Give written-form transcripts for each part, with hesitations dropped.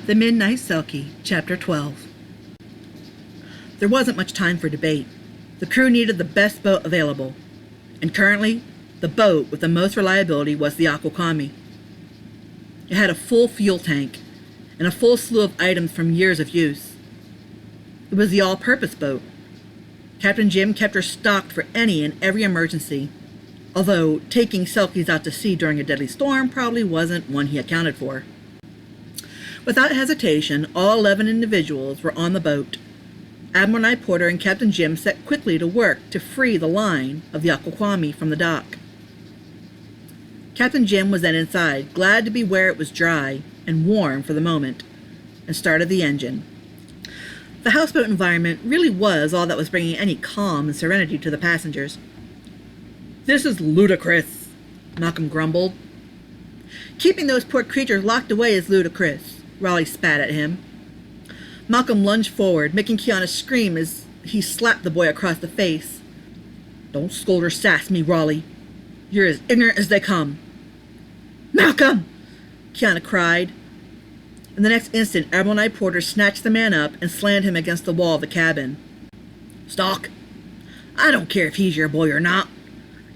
The Midnight Selkie, Chapter 12. There wasn't much time for debate. The crew needed the best boat available, and currently, the boat with the most reliability was the Aquakami. It had a full fuel tank and a full slew of items from years of use. It was the all-purpose boat. Captain Jim kept her stocked for any and every emergency, although taking Selkies out to sea during a deadly storm probably wasn't one he accounted for. Without hesitation, all 11 individuals were on the boat. Admiral Night Porter and Captain Jim set quickly to work to free the line of the Aquakami from the dock. Captain Jim was then inside, glad to be where it was dry and warm for the moment, and started the engine. The houseboat environment really was all that was bringing any calm and serenity to the passengers. "This is ludicrous," Malcolm grumbled. "Keeping those poor creatures locked away is ludicrous," Raleigh spat at him. Malcolm lunged forward, making Kiana scream as he slapped the boy across the face. "Don't scold or sass me, Raleigh. You're as ignorant as they come." "Malcolm!" Kiana cried. In the next instant, Admiral Night Porter snatched the man up and slammed him against the wall of the cabin. "Stock! I don't care if he's your boy or not.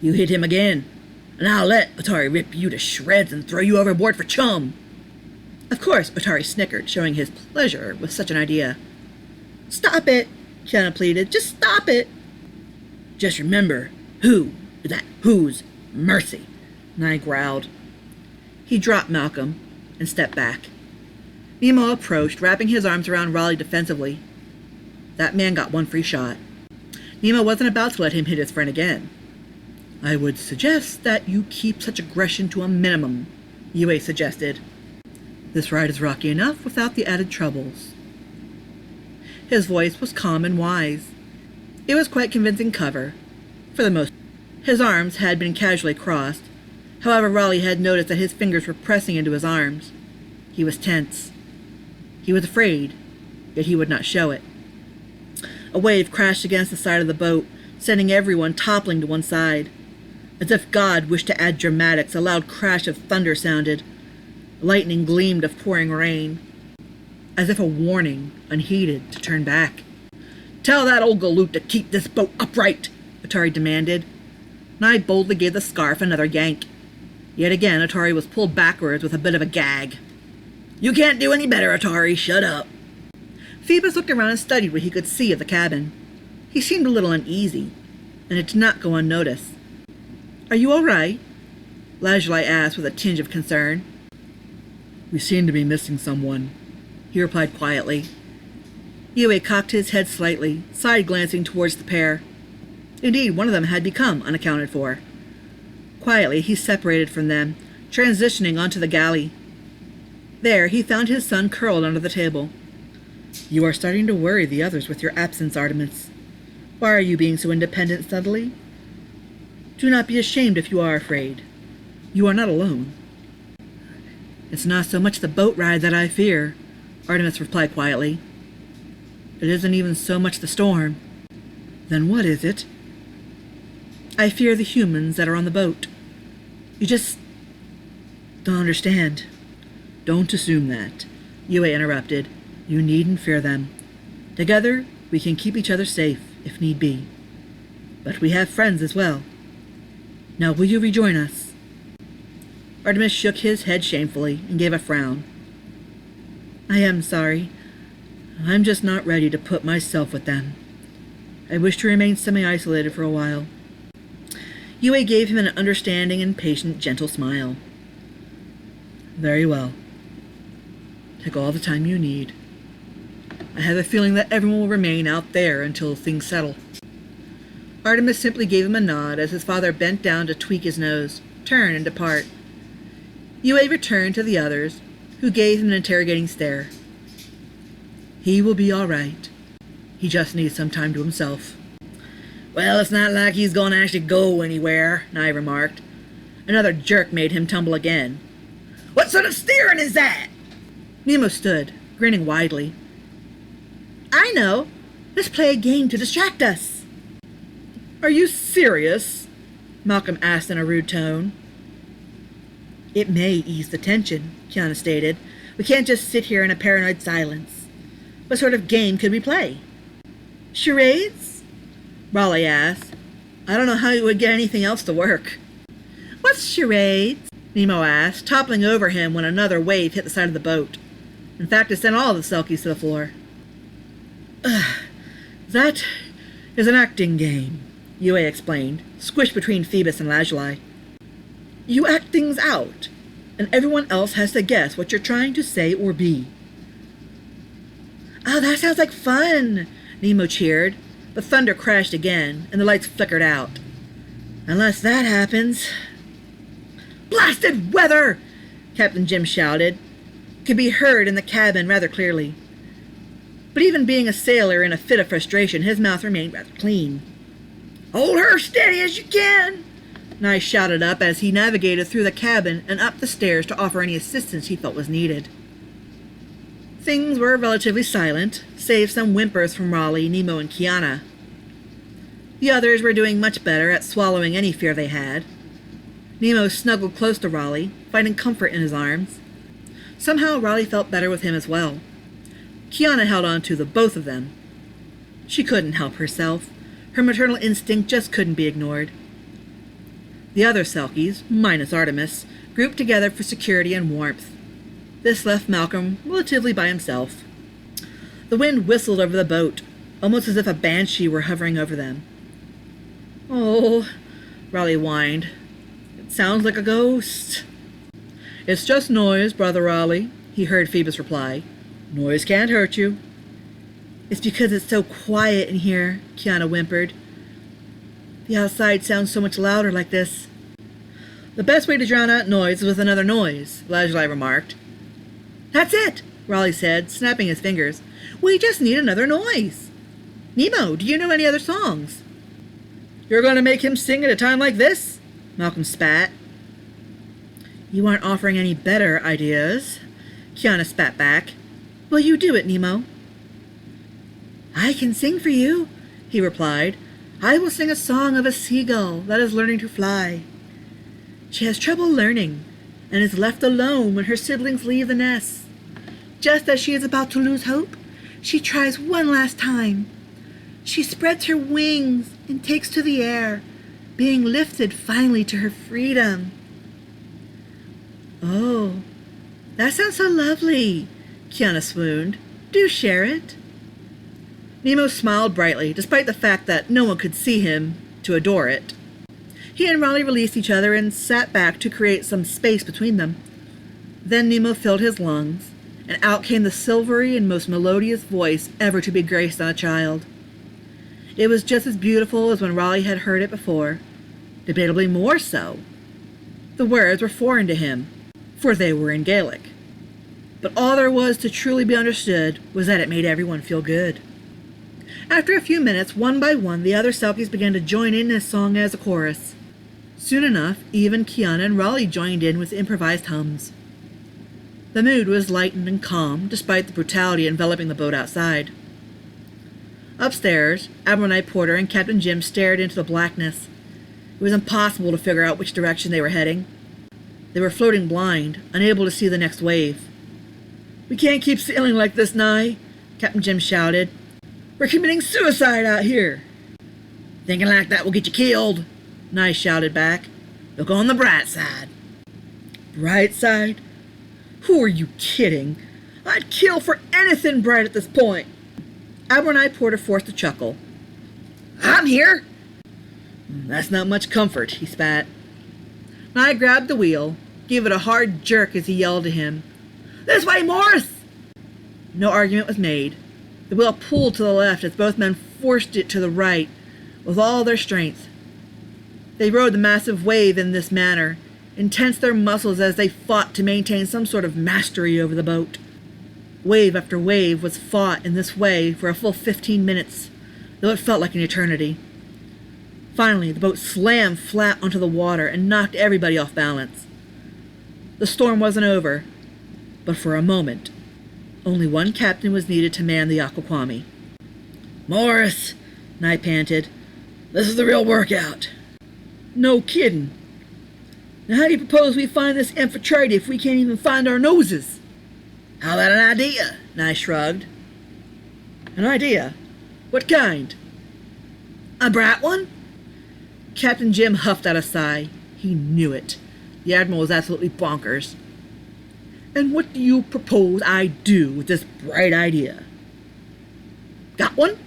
You hit him again, and I'll let Otari rip you to shreds and throw you overboard for chum." Of course, Otari snickered, showing his pleasure with such an idea. "Stop it," Kiana pleaded. "Just stop it." "Just remember, who is that who's mercy," Nye growled. He dropped Malcolm and stepped back. Nemo approached, wrapping his arms around Raleigh defensively. That man got one free shot. Nemo wasn't about to let him hit his friend again. "I would suggest that you keep such aggression to a minimum," Yue suggested. "This ride is rocky enough without the added troubles." His voice was calm and wise. It was quite convincing cover, for the most part. His arms had been casually crossed. However, Raleigh had noticed that his fingers were pressing into his arms. He was tense. He was afraid, yet he would not show it. A wave crashed against the side of the boat, sending everyone toppling to one side. As if God wished to add dramatics, a loud crash of thunder sounded. Lightning gleamed of pouring rain, as if a warning, unheeded, to turn back. "Tell that old galoot to keep this boat upright," Otari demanded. Nye boldly gave the scarf another yank. Yet again, Otari was pulled backwards with a bit of a gag. "You can't do any better, Otari. Shut up." Phoebus looked around and studied what he could see of the cabin. He seemed a little uneasy, and it did not go unnoticed. "Are you all right?" Lazuli asked with a tinge of concern. "We seem to be missing someone," he replied quietly. Yue cocked his head slightly, side-glancing towards the pair. Indeed, one of them had become unaccounted for. Quietly, he separated from them, transitioning onto the galley. There, he found his son curled under the table. "You are starting to worry the others with your absence, Artemis. Why are you being so independent suddenly? Do not be ashamed if you are afraid. You are not alone." "It's not so much the boat ride that I fear," Artemis replied quietly. "It isn't even so much the storm." "Then what is it?" "I fear the humans that are on the boat. You just don't understand." "Don't assume that," Yue interrupted. "You needn't fear them. Together, we can keep each other safe, if need be. But we have friends as well. Now will you rejoin us?" Artemis shook his head shamefully and gave a frown. "I am sorry. I'm just not ready to put myself with them. I wish to remain semi-isolated for a while." Yue gave him an understanding and patient, gentle smile. "Very well. Take all the time you need. I have a feeling that everyone will remain out there until things settle." Artemis simply gave him a nod as his father bent down to tweak his nose, turn, and depart. Yue returned to the others, who gave him an interrogating stare. "He will be all right. He just needs some time to himself." "Well, it's not like he's going to actually go anywhere," Nye remarked. Another jerk made him tumble again. "What sort of steering is that?" Nemo stood, grinning widely. "I know. Let's play a game to distract us." "Are you serious?" Malcolm asked in a rude tone. "It may ease the tension," Kiana stated, We can't just sit here in a paranoid silence. What sort of game could we play? Charades? Raleigh asked. I don't know how you would get anything else to work. What's charades? Nemo asked, toppling over him when another wave hit the side of the boat. In fact, it sent all of the Selkies to the floor. That is an acting game, Yue explained, squished between Phoebus and Lazuli. You act things out, and everyone else has to guess what you're trying to say or be. Oh, that sounds like fun, Nemo cheered, but thunder crashed again, and the lights flickered out. Unless that happens... Blasted weather! Captain Jim shouted. It could be heard in the cabin rather clearly. But even being a sailor in a fit of frustration, his mouth remained rather clean. Hold her steady as you can! Nye shouted up as he navigated through the cabin and up the stairs to offer any assistance he felt was needed. Things were relatively silent, save some whimpers from Raleigh, Nemo, and Kiana. The others were doing much better at swallowing any fear they had. Nemo snuggled close to Raleigh, finding comfort in his arms. Somehow Raleigh felt better with him as well. Kiana held on to the both of them. She couldn't help herself. Her maternal instinct just couldn't be ignored. The other Selkies, minus Artemis, grouped together for security and warmth. This left Malcolm relatively by himself. The wind whistled over the boat, almost as if a banshee were hovering over them. Oh, Raleigh whined. It sounds like a ghost. It's just noise, Brother Raleigh, he heard Phoebus reply. Noise can't hurt you. It's because it's so quiet in here, Kiana whimpered. The outside sounds so much louder like this. The best way to drown out noise is with another noise, Lazuli remarked. That's it, Raleigh said, snapping his fingers. We just need another noise. Nemo, do you know any other songs? You're going to make him sing at a time like this? Malcolm spat. You aren't offering any better ideas, Kiana spat back. Will you do it, Nemo? I can sing for you, he replied. I will sing a song of a seagull that is learning to fly. She has trouble learning and is left alone when her siblings leave the nest. Just as she is about to lose hope, she tries one last time. She spreads her wings and takes to the air, being lifted finally to her freedom. Oh, that sounds so lovely, Kiana swooned. Do share it. Nemo smiled brightly, despite the fact that no one could see him to adore it. He and Raleigh released each other and sat back to create some space between them. Then Nemo filled his lungs, and out came the silvery and most melodious voice ever to be graced on a child. It was just as beautiful as when Raleigh had heard it before, debatably more so. The words were foreign to him, for they were in Gaelic. But all there was to truly be understood was that it made everyone feel good. After a few minutes, one by one, the other Selkies began to join in his song as a chorus. Soon enough, even Kiana and Raleigh joined in with improvised hums. The mood was lightened and calm, despite the brutality enveloping the boat outside. Upstairs, Admiral Night Porter and Captain Jim stared into the blackness. It was impossible to figure out which direction they were heading. They were floating blind, unable to see the next wave. We can't keep sailing like this, Nye, Captain Jim shouted. We're committing suicide out here. Thinking like that will get you killed, Nye shouted back. Look on the bright side. Bright side? Who are you kidding? I'd kill for anything bright at this point. Admiral Night Porter forced a chuckle. I'm here. That's not much comfort, he spat. Nye grabbed the wheel, gave it a hard jerk as he yelled to him. This way, Morris! No argument was made. The wheel pulled to the left as both men forced it to the right with all their strength. They rode the massive wave in this manner, and tensed their muscles as they fought to maintain some sort of mastery over the boat. Wave after wave was fought in this way for a full 15 minutes, though it felt like an eternity. Finally, the boat slammed flat onto the water and knocked everybody off balance. The storm wasn't over, but for a moment, only one captain was needed to man the Aquaquami. Morris, Nye panted, this is the real workout. No kidding. Now how do you propose we find this Amphitrite if we can't even find our noses? How about an idea? Nye shrugged. An idea? What kind? A bright one? Captain Jim huffed out a sigh. He knew it. The Admiral was absolutely bonkers. And what do you propose I do with this bright idea? Got one?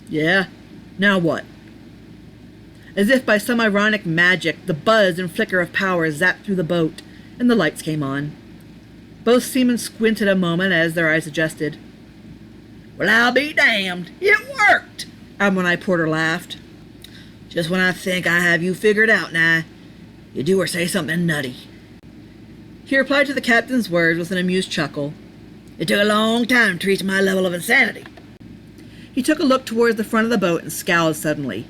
Yeah. Now what? As if by some ironic magic, the buzz and flicker of power zapped through the boat, and the lights came on. Both seamen squinted a moment as their eyes adjusted. Well, I'll be damned. It worked! Admiral Nye Porter laughed. Just when I think I have you figured out, Nye, you do or say something nutty. He replied to the captain's words with an amused chuckle. It took a long time to reach my level of insanity. He took a look towards the front of the boat and scowled suddenly.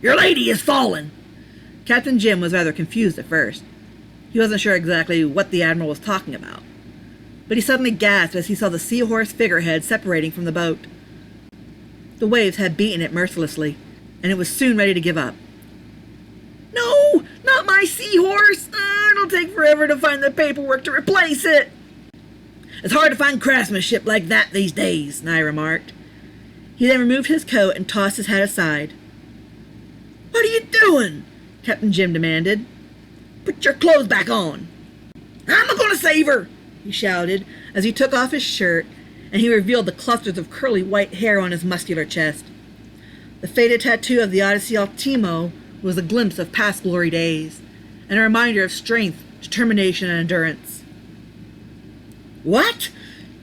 Your lady has fallen! Captain Jim was rather confused at first. He wasn't sure exactly what the Admiral was talking about. But he suddenly gasped as he saw the seahorse figurehead separating from the boat. The waves had beaten it mercilessly, and it was soon ready to give up. No! Not my seahorse! It'll take forever to find the paperwork to replace it! It's hard to find craftsmanship like that these days, Nye remarked. He then removed his coat and tossed his hat aside. What are you doing? Captain Jim demanded. Put your clothes back on. I'm not going to save her, he shouted as he took off his shirt and he revealed the clusters of curly white hair on his muscular chest. The faded tattoo of the Odyssey Ultimo was a glimpse of past glory days and a reminder of strength, determination, and endurance. What?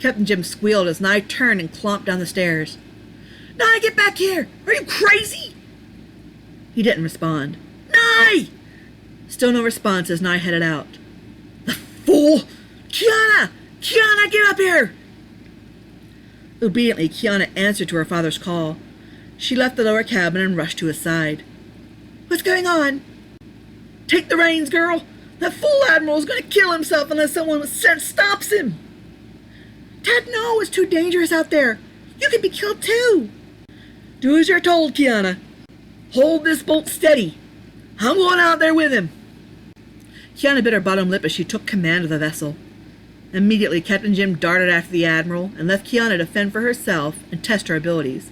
Captain Jim squealed as Nye turned and clomped down the stairs. Nye, get back here! Are you crazy? He didn't respond. Nye! Still no response as Nye headed out. The fool! Kiana! Kiana, get up here! Obediently, Kiana answered to her father's call. She left the lower cabin and rushed to his side. What's going on? Take the reins, girl! That fool Admiral is going to kill himself unless someone with sense stops him! Dad, no, it's too dangerous out there. You could be killed too. Do as you're told, Kiana. Hold this bolt steady. I'm going out there with him. Kiana bit her bottom lip as she took command of the vessel. Immediately, Captain Jim darted after the Admiral and left Kiana to fend for herself and test her abilities.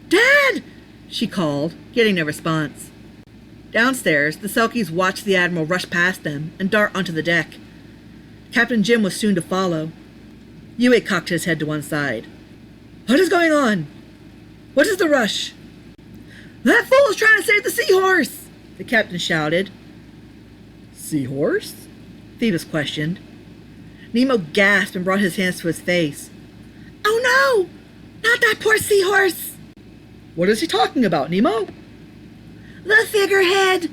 Dad! She called, getting no response. Downstairs, the Selkies watched the Admiral rush past them and dart onto the deck. Captain Jim was soon to follow. Yue cocked his head to one side. What is going on? What is the rush? That fool is trying to save the seahorse! The captain shouted. Seahorse? Phoebus questioned. Nemo gasped and brought his hands to his face. Oh no! Not that poor seahorse! What is he talking about, Nemo? The figurehead!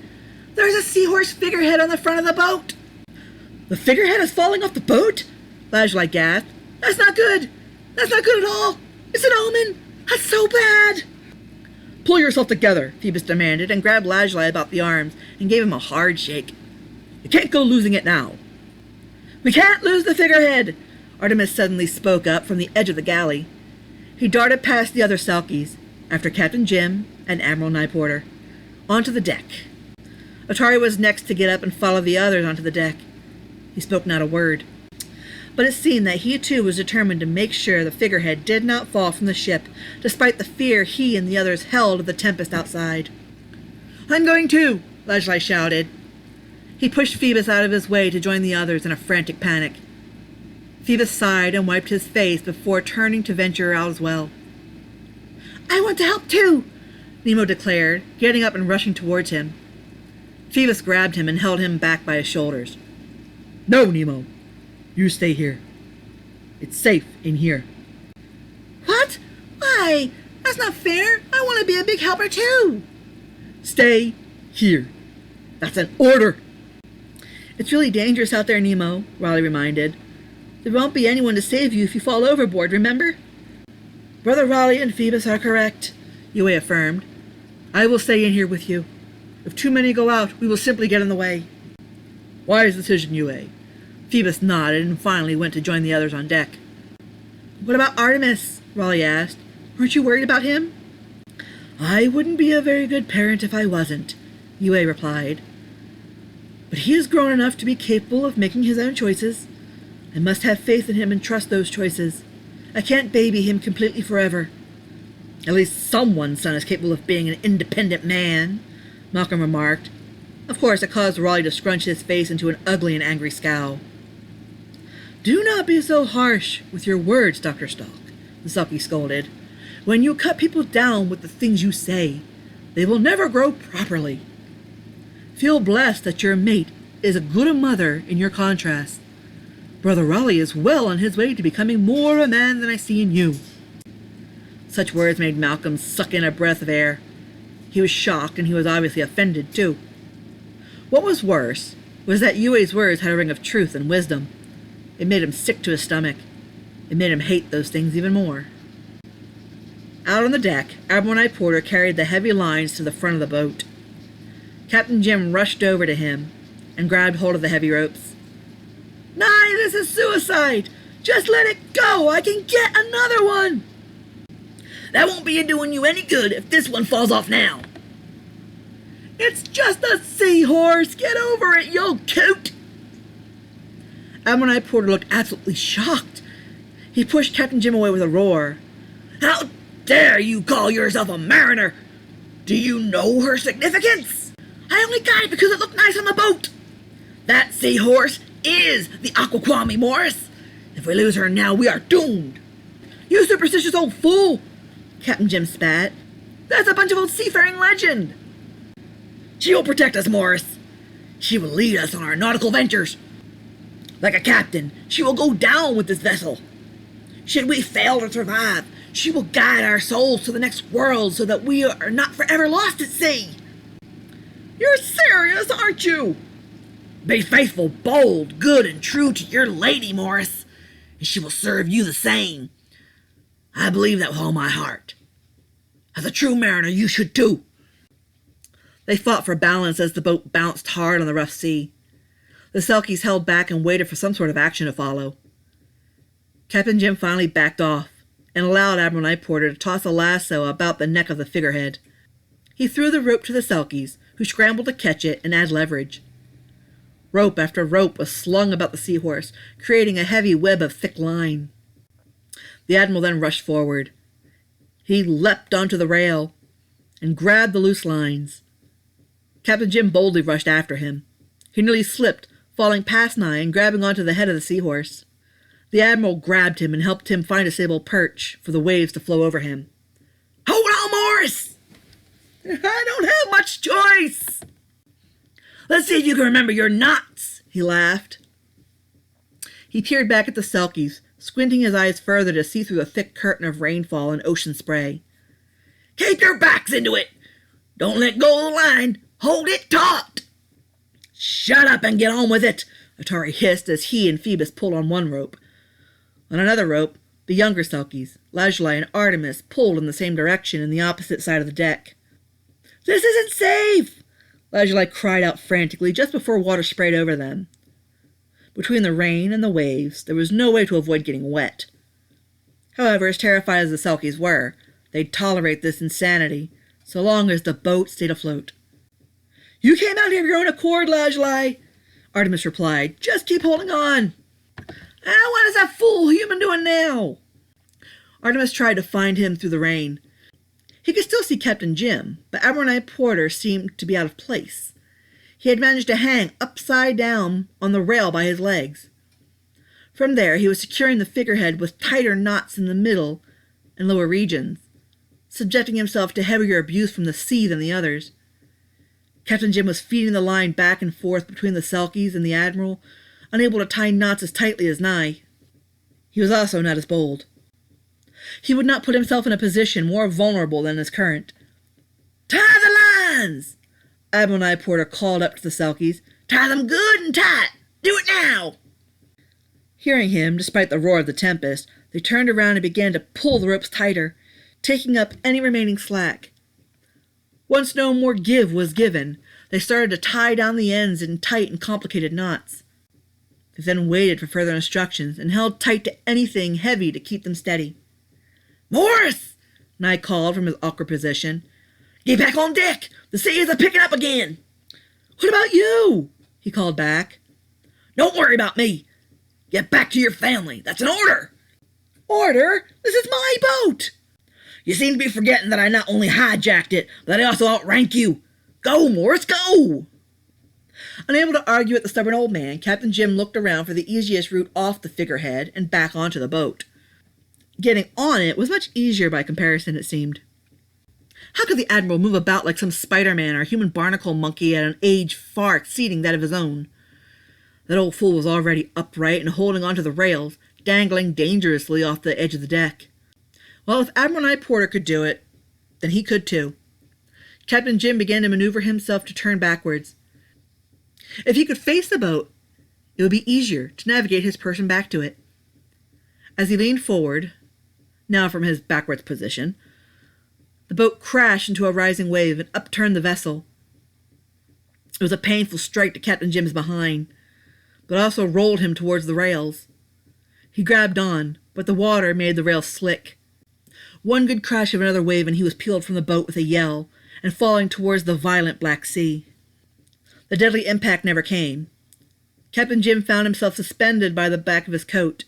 There's a seahorse figurehead on the front of the boat! The figurehead is falling off the boat? Lajlai gasped. That's not good! That's not good at all! It's an omen! That's so bad! Pull yourself together, Phoebus demanded, and grabbed Lajlai about the arms and gave him a hard shake. You can't go losing it now. We can't lose the figurehead, Artemis suddenly spoke up from the edge of the galley. He darted past the other Selkies, after Captain Jim and Admiral Nye Porter, onto the deck. Atari was next to get up and follow the others onto the deck. He spoke not a word. But it seemed that he too was determined to make sure the figurehead did not fall from the ship, despite the fear he and the others held of the tempest outside. I'm going too, Lajlai shouted. He pushed Phoebus out of his way to join the others in a frantic panic. Phoebus sighed and wiped his face before turning to venture out as well. I want to help too, Nemo declared, getting up and rushing towards him. Phoebus grabbed him and held him back by his shoulders. No, Nemo. You stay here. It's safe in here. What? Why? That's not fair. I want to be a big helper too. Stay here. That's an order. It's really dangerous out there, Nemo, Raleigh reminded. There won't be anyone to save you if you fall overboard, remember? Brother Raleigh and Phoebus are correct, Yue affirmed. I will stay in here with you. If too many go out, we will simply get in the way. Wise decision, Yue. Phoebus nodded and finally went to join the others on deck. What about Artemis? Raleigh asked. Aren't you worried about him? I wouldn't be a very good parent if I wasn't, Yue replied. But he is grown enough to be capable of making his own choices. I must have faith in him and trust those choices. I can't baby him completely forever. At least someone's son is capable of being an independent man, Malcolm remarked. Of course, it caused Raleigh to scrunch his face into an ugly and angry scowl. Do not be so harsh with your words, Dr. Stalk, the Selkie scolded. When you cut people down with the things you say, they will never grow properly. Feel blessed that your mate is as good a mother in your contrast. Brother Raleigh is well on his way to becoming more a man than I see in you. Such words made Malcolm suck in a breath of air. He was shocked, and he was obviously offended, too. What was worse was that Yue's words had a ring of truth and wisdom. It made him sick to his stomach. It made him hate those things even more. Out on the deck, Admiral Night Porter carried the heavy lines to the front of the boat. Captain Jim rushed over to him and grabbed hold of the heavy ropes. Nye, this is suicide! Just let it go! I can get another one! That won't be doing you any good if this one falls off now. It's just a seahorse! Get over it, you old coot! Admiral Night Porter looked absolutely shocked. He pushed Captain Jim away with a roar. How dare you call yourself a mariner? Do you know her significance? I only got it because it looked nice on the boat. That seahorse is the Aquaquami, Morris. If we lose her now, we are doomed. You superstitious old fool, Captain Jim spat. That's a bunch of old seafaring legend. She will protect us, Morris. She will lead us on our nautical ventures. Like a captain, she will go down with this vessel. Should we fail to survive, she will guide our souls to the next world so that we are not forever lost at sea. You're serious, aren't you? Be faithful, bold, good, and true to your lady, Morris, and she will serve you the same. I believe that with all my heart. As a true mariner, you should too. They fought for balance as the boat bounced hard on the rough sea. The Selkies held back and waited for some sort of action to follow. Captain Jim finally backed off and allowed Admiral Night Porter to toss a lasso about the neck of the figurehead. He threw the rope to the Selkies, who scrambled to catch it and add leverage. Rope after rope was slung about the seahorse, creating a heavy web of thick line. The Admiral then rushed forward. He leapt onto the rail and grabbed the loose lines. Captain Jim boldly rushed after him. He nearly slipped, falling past Nye and grabbing onto the head of the seahorse. The Admiral grabbed him and helped him find a stable perch for the waves to flow over him. Hold on, Morris! I don't have much choice! Let's see if you can remember your knots, he laughed. He peered back at the Selkies, squinting his eyes further to see through the thick curtain of rainfall and ocean spray. Keep your backs into it! Don't let go of the line! Hold it taut! Shut up and get on with it, Atari hissed as he and Phoebus pulled on one rope. On another rope, the younger Selkies, Lazuli and Artemis, pulled in the same direction in the opposite side of the deck. This isn't safe! Lazuli cried out frantically just before water sprayed over them. Between the rain and the waves, there was no way to avoid getting wet. However, as terrified as the Selkies were, they'd tolerate this insanity, so long as the boat stayed afloat. You came out here of your own accord, Lazuli, Artemis replied. Just keep holding on. What is that fool human doing now? Artemis tried to find him through the rain. He could still see Captain Jim, but Admiral Night Porter seemed to be out of place. He had managed to hang upside down on the rail by his legs. From there, he was securing the figurehead with tighter knots in the middle and lower regions, subjecting himself to heavier abuse from the sea than the others. Captain Jim was feeding the line back and forth between the Selkies and the Admiral, unable to tie knots as tightly as Nye. He was also not as bold. He would not put himself in a position more vulnerable than his current. Tie the lines! Admiral Night Porter called up to the Selkies. Tie them good and tight! Do it now! Hearing him, despite the roar of the tempest, they turned around and began to pull the ropes tighter, taking up any remaining slack. Once no more give was given, they started to tie down the ends in tight and complicated knots. They then waited for further instructions and held tight to anything heavy to keep them steady. Morris! Nye called from his awkward position. Get back on deck! The sea is a-picking up again! What about you? He called back. Don't worry about me. Get back to your family. That's an order. Order? This is my boat. You seem to be forgetting that I not only hijacked it, but I also outrank you. Go, Morris, go! Unable to argue with the stubborn old man, Captain Jim looked around for the easiest route off the figurehead and back onto the boat. Getting on it was much easier by comparison, it seemed. How could the Admiral move about like some Spider-Man or human barnacle monkey at an age far exceeding that of his own? That old fool was already upright and holding onto the rails, dangling dangerously off the edge of the deck. Well, if Admiral Night Porter could do it, then he could too. Captain Jim began to maneuver himself to turn backwards. If he could face the boat, it would be easier to navigate his person back to it. As he leaned forward, now from his backwards position, the boat crashed into a rising wave and upturned the vessel. It was a painful strike to Captain Jim's behind, but also rolled him towards the rails. He grabbed on, but the water made the rails slick. One good crash of another wave and he was peeled from the boat with a yell and falling towards the violent Black Sea. The deadly impact never came. Captain Jim found himself suspended by the back of his coat.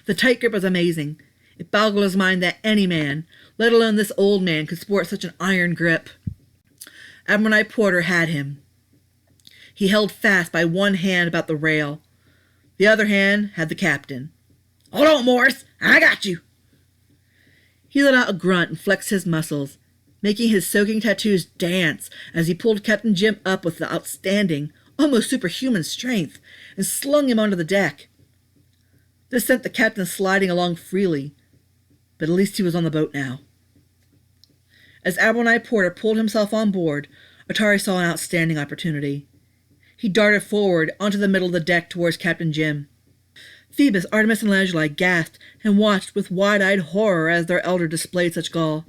The tight grip was amazing. It boggled his mind that any man, let alone this old man, could sport such an iron grip. Admiral Night Porter had him. He held fast by one hand about the rail. The other hand had the captain. "Hold on, Morris, I got you." He let out a grunt and flexed his muscles, making his soaking tattoos dance as he pulled Captain Jim up with the outstanding, almost superhuman strength and slung him onto the deck. This sent the captain sliding along freely, but at least he was on the boat now. As Admiral Night Porter pulled himself on board, Atari saw an outstanding opportunity. He darted forward onto the middle of the deck towards Captain Jim. Phoebus, Artemis, and Lazuli gasped and watched with wide-eyed horror as their elder displayed such gall.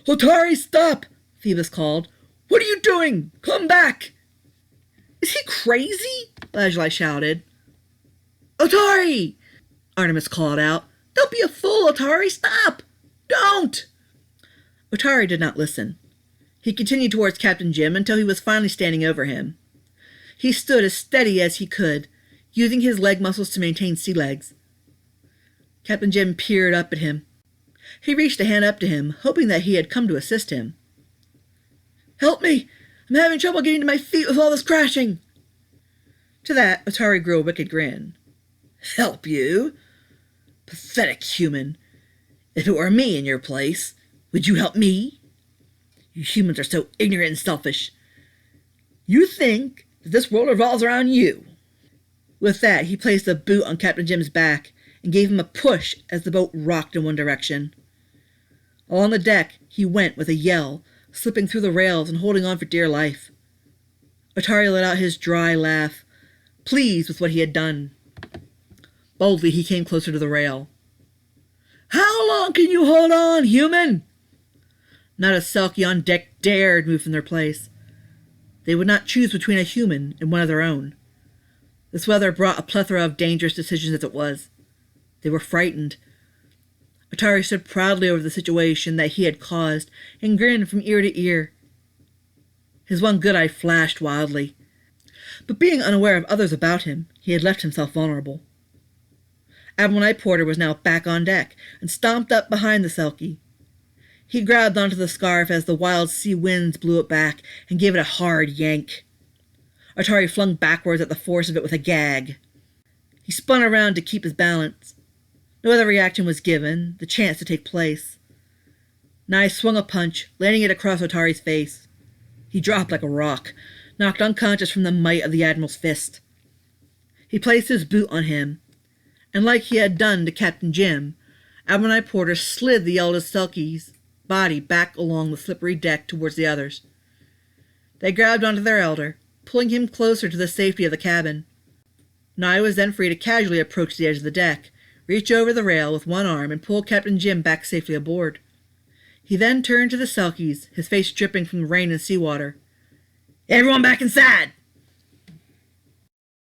"Atari, stop!" Phoebus called. "What are you doing? Come back!" "Is he crazy?" Lazuli shouted. "Atari!" Artemis called out. "Don't be a fool, Atari! Stop! Don't!" Atari did not listen. He continued towards Captain Jim until he was finally standing over him. He stood as steady as he could, using his leg muscles to maintain sea legs. Captain Jim peered up at him. He reached a hand up to him, hoping that he had come to assist him. "Help me! I'm having trouble getting to my feet with all this crashing!" To that, Atari grew a wicked grin. "Help you? Pathetic human. If it were me in your place, would you help me? You humans are so ignorant and selfish. You think that this world revolves around you." With that, he placed a boot on Captain Jim's back and gave him a push as the boat rocked in one direction. Along the deck, he went with a yell, slipping through the rails and holding on for dear life. Atari let out his dry laugh, pleased with what he had done. Boldly, he came closer to the rail. "How long can you hold on, human?" Not a Selkie on deck dared move from their place. They would not choose between a human and one of their own. This weather brought a plethora of dangerous decisions as it was. They were frightened. Atari stood proudly over the situation that he had caused and grinned from ear to ear. His one good eye flashed wildly. But being unaware of others about him, he had left himself vulnerable. Admiral Night Porter was now back on deck and stomped up behind the Selkie. He grabbed onto the scarf as the wild sea winds blew it back and gave it a hard yank. Atari flung backwards at the force of it with a gag. He spun around to keep his balance. No other reaction was given, the chance to take place. Nye swung a punch, landing it across Atari's face. He dropped like a rock, knocked unconscious from the might of the Admiral's fist. He placed his boot on him, and like he had done to Captain Jim, Admiral Night Porter slid the eldest Selkie's body back along the slippery deck towards the others. They grabbed onto their elder, pulling him closer to the safety of the cabin. Nye was then free to casually approach the edge of the deck, reach over the rail with one arm, and pull Captain Jim back safely aboard. He then turned to the Selkies, his face dripping from the rain and seawater. "Everyone back inside!